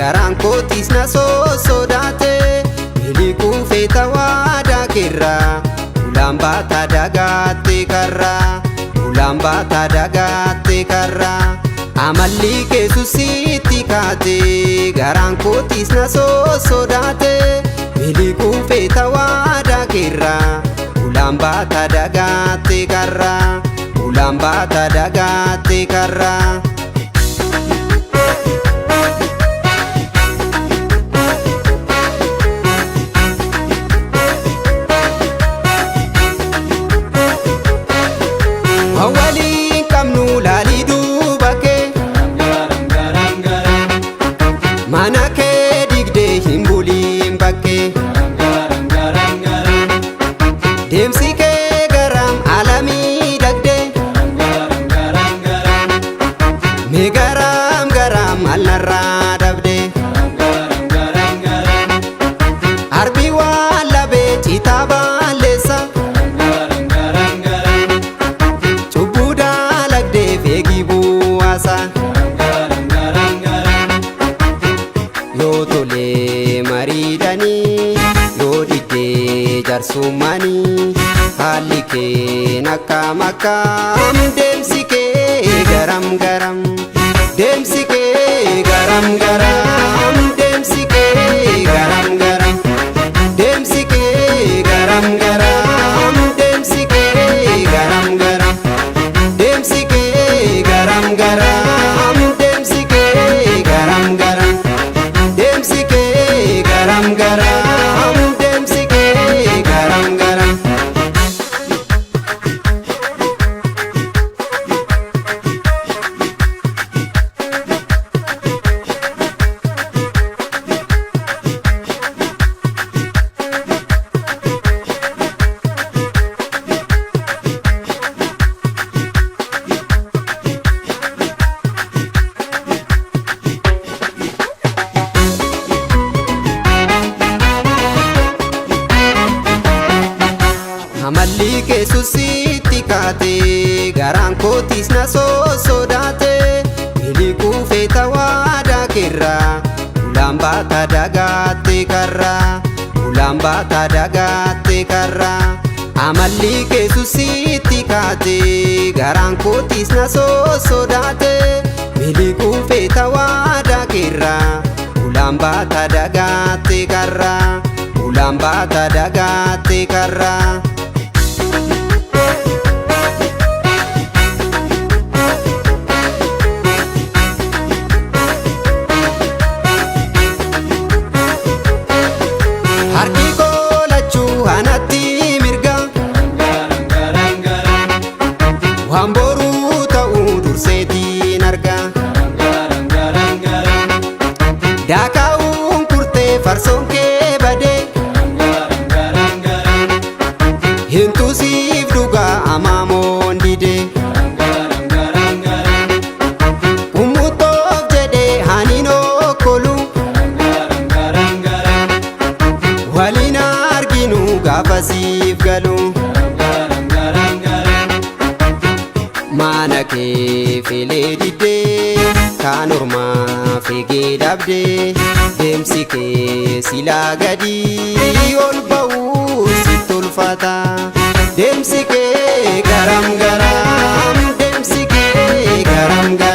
garaan kootis na sosodaate miliquu feeta waadaa keerraa ulaan baataa dagaatte karraa ulaan baataa dagaatte karraa amalli keessu sitti kaate garaan kootis na sosodaate miliquu feeta waadaa keerraa ulaan baataa dagaatte karraa ulaan baataa dagaatte karraa. Waliin qabnu laalii duuba kee mana kee digdee hin buliin bakkee deemsi kee garam alamii dagdee mee garam garam alnarraa dabdee arbii waan labee citaa balleessa yoo tolee mariidhanii yoo didee jaarsummaanii haalli kee nakkaam akkaam deemsi kee garam garam deemsi kee garam garam deemsi kee garam garam deemsi kee garam garam deemsi kee garam garam deemsi kee garam garam deemsi kee garam garam deemsi kee garam garam deemsi kee garam garam. Amalli keessu sitti kaate garaan kootis na sosodaate miliquu feeta waadaa keerraa ulaan baataa dagaatte karraa ulaan baataa dagaatte karraa amalli keessu sitti kaate garaan kootis na sosodaate miliquu feeta waadaa keerraa ulaan baataa dagaatte karraa ulaan baataa dagaatte karraa. Harki koolachuu anatti mirga waan boruu ta'uu durseetiin arga daakaa'uun kurtee farsoon kee badee hintusiif dhugaa amaamoon didee ummutoof jedhee haniin okkolu waliin arginu gaafasiif galu mana kee filee diddee kaan ormaa fiigee dhabdee deemsi kee silaa gadii ol ba'uu sitti ulfaata deemsi kee garam garam deemsi kee garam garam.